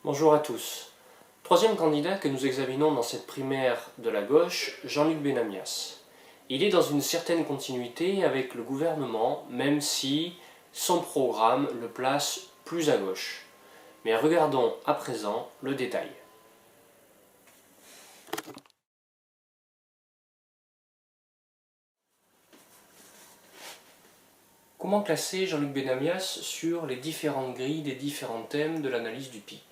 Bonjour à tous. Troisième candidat que nous examinons dans cette primaire de la gauche, Jean-Luc Benamias. Il est dans une certaine continuité avec le gouvernement, même si son programme le place plus à gauche. Mais regardons à présent le détail. Comment classer Jean-Luc Benamias sur les différentes grilles des différents thèmes de l'analyse du PIC?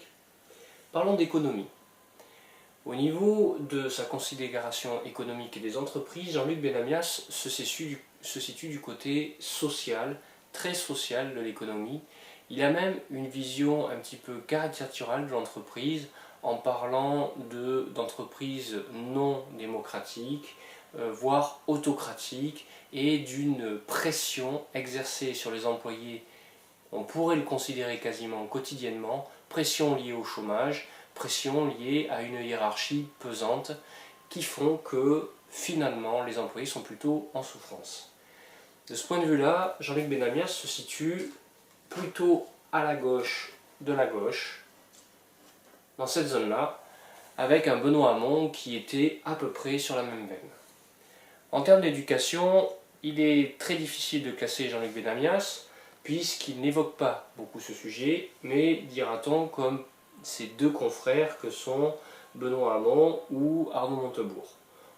Parlons d'économie. Au niveau de sa considération économique et des entreprises, Jean-Luc Benamias se situe du côté social, très social de l'économie. Il a même une vision un petit peu caricaturale de l'entreprise en parlant d'entreprises non démocratiques, voire autocratiques, et d'une pression exercée sur les employés, on pourrait le considérer quasiment quotidiennement, pression liée au chômage, pression liée à une hiérarchie pesante qui font que finalement les employés sont plutôt en souffrance. De ce point de vue-là, Jean-Luc Benamias se situe plutôt à la gauche de la gauche, dans cette zone-là, avec un Benoît Hamon qui était à peu près sur la même veine. En termes d'éducation, il est très difficile de classer Jean-Luc Benamias, puisqu'il n'évoque pas beaucoup ce sujet, mais dira-t-on comme ses deux confrères que sont Benoît Hamon ou Arnaud Montebourg.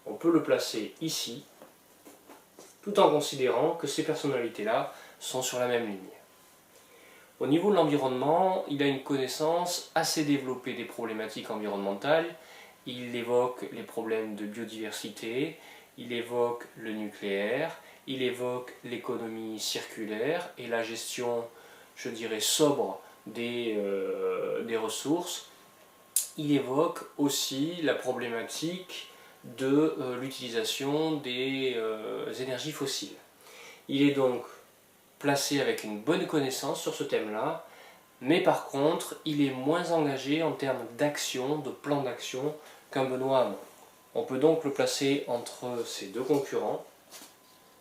On peut le placer ici, tout en considérant que ces personnalités-là sont sur la même ligne. Au niveau de l'environnement, il a une connaissance assez développée des problématiques environnementales. Il évoque les problèmes de biodiversité, il évoque le nucléaire, il évoque l'économie circulaire et la gestion, je dirais, sobre des ressources. Il évoque aussi la problématique de l'utilisation des énergies fossiles. Il est donc placé avec une bonne connaissance sur ce thème-là, mais par contre, il est moins engagé en termes d'action, de plan d'action, qu'un Benoît Hamon. On peut donc le placer entre ces deux concurrents,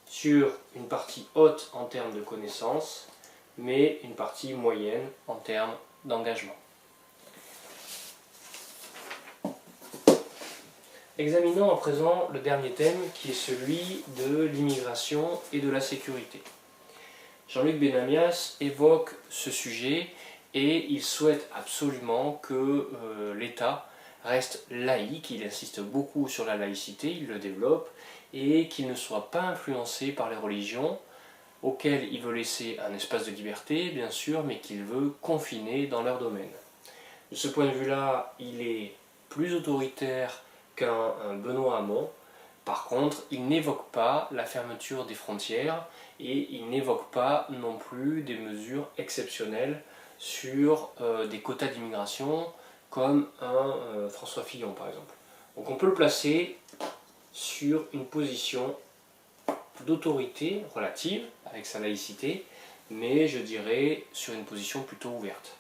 sur une partie haute en termes de connaissances, mais une partie moyenne en termes d'engagement. Examinons à présent le dernier thème qui est celui de l'immigration et de la sécurité. Jean-Luc Benamias évoque ce sujet et il souhaite absolument que l'État reste laïque, il insiste beaucoup sur la laïcité, il le développe, et qu'il ne soit pas influencé par les religions, auxquelles il veut laisser un espace de liberté, bien sûr, mais qu'il veut confiner dans leur domaine. De ce point de vue-là, il est plus autoritaire qu'un Benoît Hamon. Par contre, il n'évoque pas la fermeture des frontières et il n'évoque pas non plus des mesures exceptionnelles sur des quotas d'immigration comme un François Fillon par exemple. Donc on peut le placer sur une position d'autorité relative avec sa laïcité, mais je dirais sur une position plutôt ouverte.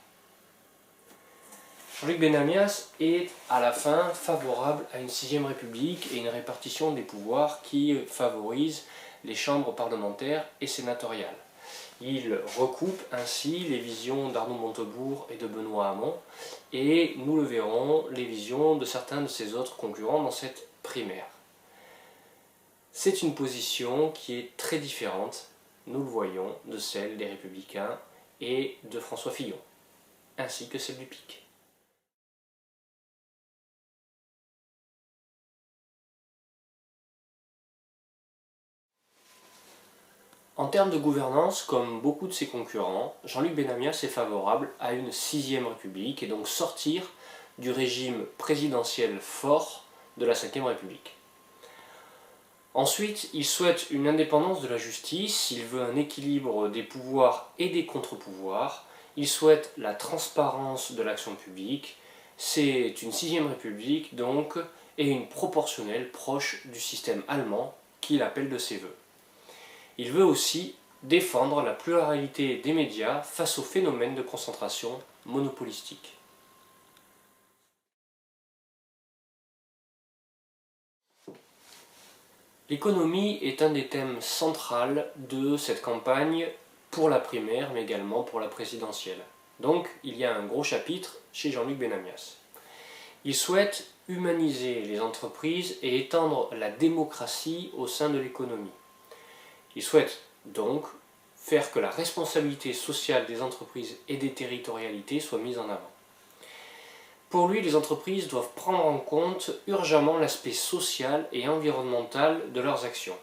Jean-Luc Benamias est à la fin favorable à une 6ème République et une répartition des pouvoirs qui favorise les chambres parlementaires et sénatoriales. Il recoupe ainsi les visions d'Arnaud Montebourg et de Benoît Hamon, et nous le verrons, les visions de certains de ses autres concurrents dans cette primaire. C'est une position qui est très différente, nous le voyons, de celle des Républicains et de François Fillon, ainsi que celle du PIC. En termes de gouvernance, comme beaucoup de ses concurrents, Jean-Luc Benamias est favorable à une 6ème République et donc sortir du régime présidentiel fort de la 5ème République. Ensuite, il souhaite une indépendance de la justice, il veut un équilibre des pouvoirs et des contre-pouvoirs, il souhaite la transparence de l'action publique, c'est une 6ème République donc, et une proportionnelle proche du système allemand qu'il appelle de ses voeux. Il veut aussi défendre la pluralité des médias face au phénomène de concentration monopolistique. L'économie est un des thèmes centraux de cette campagne pour la primaire, mais également pour la présidentielle. Donc il y a un gros chapitre chez Jean-Luc Benamias. Il souhaite humaniser les entreprises et étendre la démocratie au sein de l'économie. Il souhaite donc faire que la responsabilité sociale des entreprises et des territorialités soit mise en avant. Pour lui, les entreprises doivent prendre en compte urgemment l'aspect social et environnemental de leurs actions.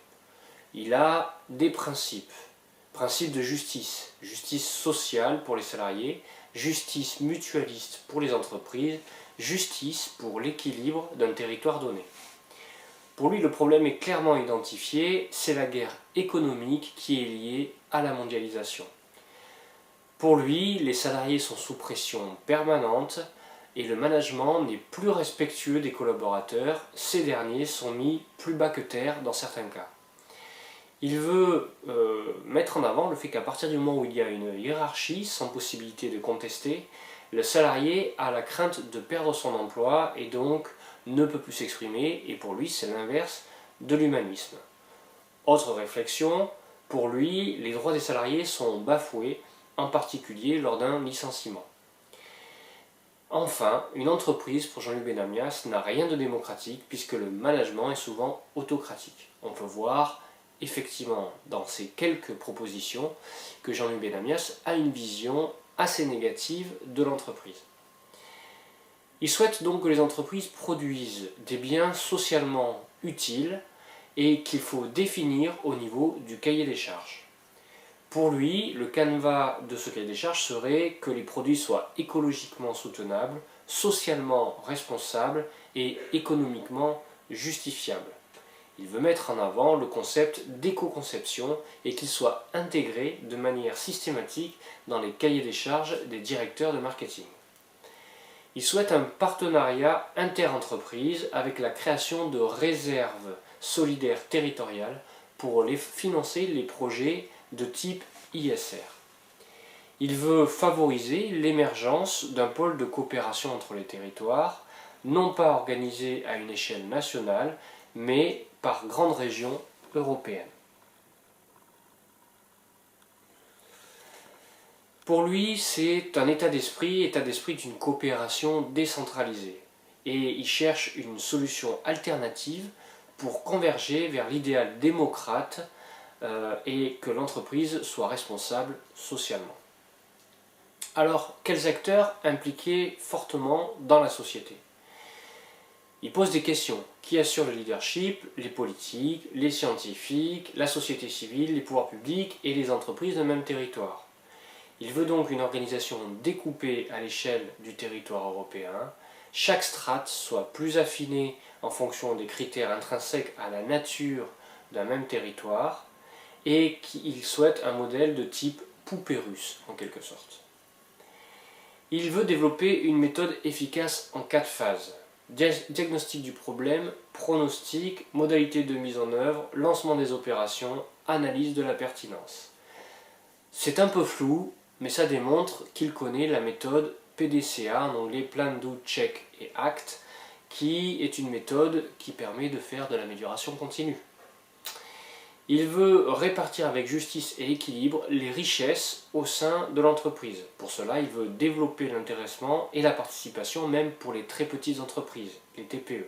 Il a des principes. Principe de justice, justice sociale pour les salariés, justice mutualiste pour les entreprises, justice pour l'équilibre d'un territoire donné. Pour lui, le problème est clairement identifié, c'est la guerre économique qui est liée à la mondialisation. Pour lui, les salariés sont sous pression permanente et le management n'est plus respectueux des collaborateurs, ces derniers sont mis plus bas que terre dans certains cas. Il veut mettre en avant le fait qu'à partir du moment où il y a une hiérarchie sans possibilité de contester, le salarié a la crainte de perdre son emploi et donc ne peut plus s'exprimer, et pour lui c'est l'inverse de l'humanisme. Autre réflexion, pour lui les droits des salariés sont bafoués, en particulier lors d'un licenciement. Enfin, une entreprise pour Jean-Luc Benamias n'a rien de démocratique puisque le management est souvent autocratique. On peut voir effectivement dans ces quelques propositions que Jean-Luc Benamias a une vision assez négative de l'entreprise. Il souhaite donc que les entreprises produisent des biens socialement utiles et qu'il faut définir au niveau du cahier des charges. Pour lui, le canevas de ce cahier des charges serait que les produits soient écologiquement soutenables, socialement responsables et économiquement justifiables. Il veut mettre en avant le concept d'éco-conception et qu'il soit intégré de manière systématique dans les cahiers des charges des directeurs de marketing. Il souhaite un partenariat inter-entreprise avec la création de réserves solidaires territoriales pour financer les projets de type ISR. Il veut favoriser l'émergence d'un pôle de coopération entre les territoires, non pas organisé à une échelle nationale, mais par grandes régions européennes. Pour lui, c'est un état d'esprit d'une coopération décentralisée. Et il cherche une solution alternative pour converger vers l'idéal démocrate et que l'entreprise soit responsable socialement. Alors, quels acteurs impliqués fortement dans la société ? Il pose des questions. Qui assure le leadership ? Les politiques, les scientifiques, la société civile, les pouvoirs publics et les entreprises d'un même territoire. Il veut donc une organisation découpée à l'échelle du territoire européen. Chaque strate soit plus affinée en fonction des critères intrinsèques à la nature d'un même territoire et qu'il souhaite un modèle de type poupée russe en quelque sorte. Il veut développer une méthode efficace en 4 phases. Diagnostic du problème, pronostic, modalité de mise en œuvre, lancement des opérations, analyse de la pertinence. C'est un peu flou, mais ça démontre qu'il connaît la méthode PDCA, en anglais Plan, Do, Check et Act, qui est une méthode qui permet de faire de l'amélioration continue. Il veut répartir avec justice et équilibre les richesses au sein de l'entreprise. Pour cela, il veut développer l'intéressement et la participation même pour les très petites entreprises, les TPE.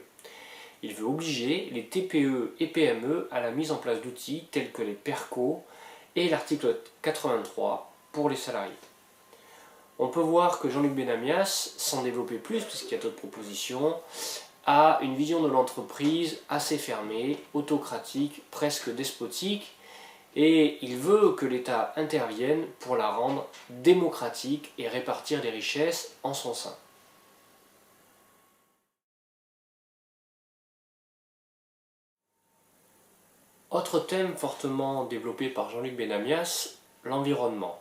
Il veut obliger les TPE et PME à la mise en place d'outils tels que les PERCO et l'article 83 pour les salariés. On peut voir que Jean-Luc Benamias, sans développer plus, puisqu'il y a d'autres propositions, a une vision de l'entreprise assez fermée, autocratique, presque despotique, et il veut que l'État intervienne pour la rendre démocratique et répartir les richesses en son sein. Autre thème fortement développé par Jean-Luc Benamias, l'environnement.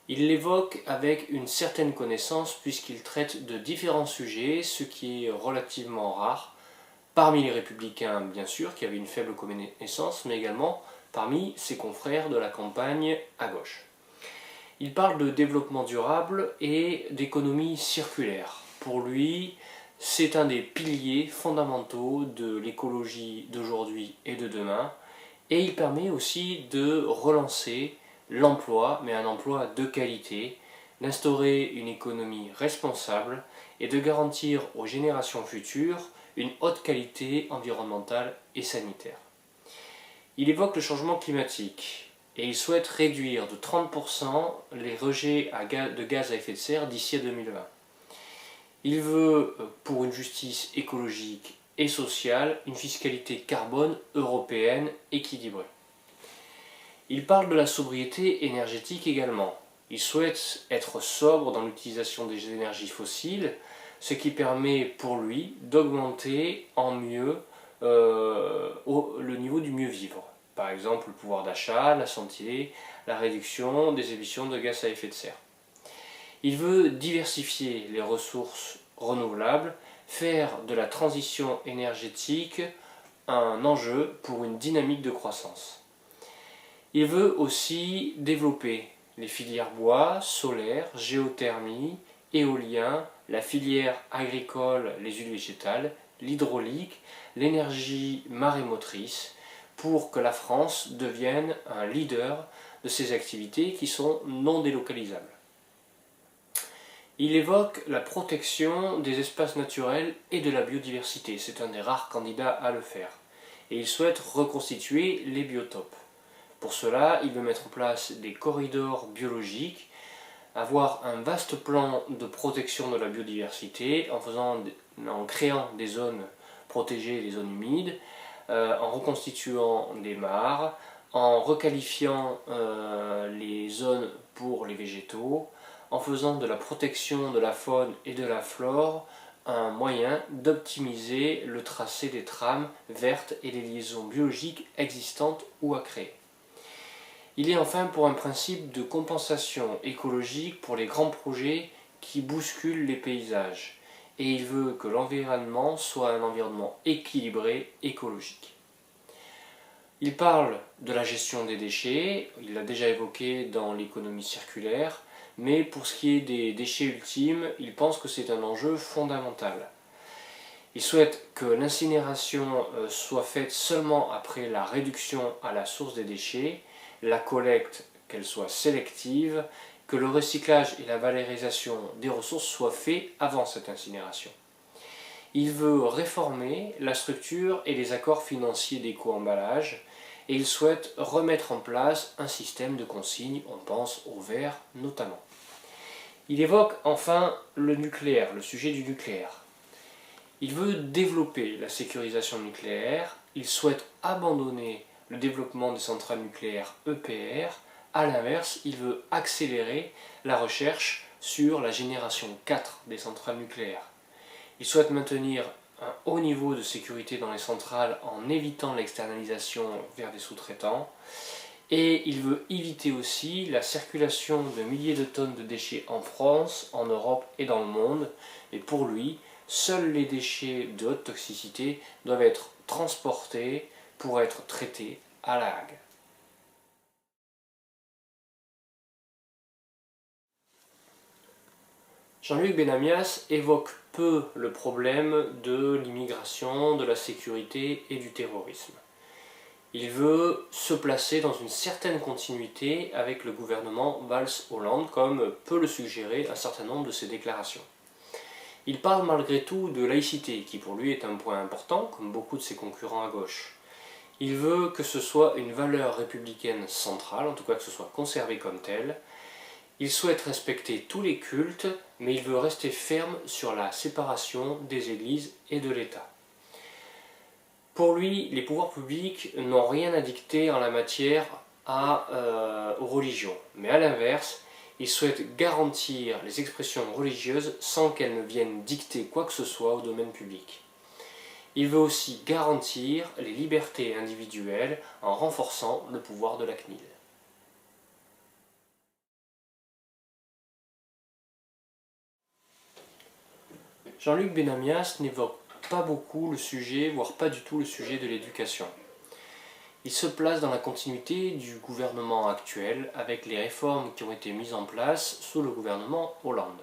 Il l'évoque avec une certaine connaissance puisqu'il traite de différents sujets, ce qui est relativement rare, parmi les républicains bien sûr, qui avaient une faible connaissance, mais également parmi ses confrères de la campagne à gauche. Il parle de développement durable et d'économie circulaire. Pour lui, c'est un des piliers fondamentaux de l'écologie d'aujourd'hui et de demain, et il permet aussi de relancer l'emploi, mais un emploi de qualité, d'instaurer une économie responsable et de garantir aux générations futures une haute qualité environnementale et sanitaire. Il évoque le changement climatique et il souhaite réduire de 30% les rejets de gaz à effet de serre d'ici à 2020. Il veut, pour une justice écologique et sociale, une fiscalité carbone européenne équilibrée. Il parle de la sobriété énergétique également. Il souhaite être sobre dans l'utilisation des énergies fossiles, ce qui permet pour lui d'augmenter en mieux le niveau du mieux vivre. Par exemple, le pouvoir d'achat, la santé, la réduction des émissions de gaz à effet de serre. Il veut diversifier les ressources renouvelables, faire de la transition énergétique un enjeu pour une dynamique de croissance. Il veut aussi développer les filières bois, solaire, géothermie, éolien, la filière agricole, les huiles végétales, l'hydraulique, l'énergie marémotrice, pour que la France devienne un leader de ces activités qui sont non délocalisables. Il évoque la protection des espaces naturels et de la biodiversité. C'est un des rares candidats à le faire. Et il souhaite reconstituer les biotopes. Pour cela, il veut mettre en place des corridors biologiques, avoir un vaste plan de protection de la biodiversité en créant des zones protégées, des zones humides, en reconstituant des mares, en requalifiant les zones pour les végétaux, en faisant de la protection de la faune et de la flore un moyen d'optimiser le tracé des trames vertes et les liaisons biologiques existantes ou à créer. Il est enfin pour un principe de compensation écologique pour les grands projets qui bousculent les paysages, et il veut que l'environnement soit un environnement équilibré, écologique. Il parle de la gestion des déchets, il l'a déjà évoqué dans l'économie circulaire, mais pour ce qui est des déchets ultimes, il pense que c'est un enjeu fondamental. Il souhaite que l'incinération soit faite seulement après la réduction à la source des déchets, la collecte qu'elle soit sélective, que le recyclage et la valorisation des ressources soient faits avant cette incinération. Il veut réformer la structure et les accords financiers d'éco-emballage et il souhaite remettre en place un système de consigne, on pense au verre notamment. Il évoque enfin le nucléaire, le sujet du nucléaire. Il veut développer la sécurisation nucléaire, il souhaite abandonner le développement des centrales nucléaires EPR. A l'inverse, il veut accélérer la recherche sur la génération 4 des centrales nucléaires. Il souhaite maintenir un haut niveau de sécurité dans les centrales en évitant l'externalisation vers des sous-traitants. Et il veut éviter aussi la circulation de milliers de tonnes de déchets en France, en Europe et dans le monde. Et pour lui, seuls les déchets de haute toxicité doivent être transportés pour être traités à La Hague. Jean-Luc Benamias évoque peu le problème de l'immigration, de la sécurité et du terrorisme. Il veut se placer dans une certaine continuité avec le gouvernement Valls-Hollande, comme peut le suggérer un certain nombre de ses déclarations. Il parle malgré tout de laïcité, qui pour lui est un point important, comme beaucoup de ses concurrents à gauche. Il veut que ce soit une valeur républicaine centrale, en tout cas que ce soit conservé comme tel. Il souhaite respecter tous les cultes, mais il veut rester ferme sur la séparation des églises et de l'État. Pour lui, les pouvoirs publics n'ont rien à dicter en la matière aux religions, mais à l'inverse, il souhaite garantir les expressions religieuses sans qu'elles ne viennent dicter quoi que ce soit au domaine public. Il veut aussi garantir les libertés individuelles en renforçant le pouvoir de la CNIL. Jean-Luc Benamias n'évoque pas beaucoup le sujet, voire pas du tout le sujet de l'éducation. Il se place dans la continuité du gouvernement actuel avec les réformes qui ont été mises en place sous le gouvernement Hollande.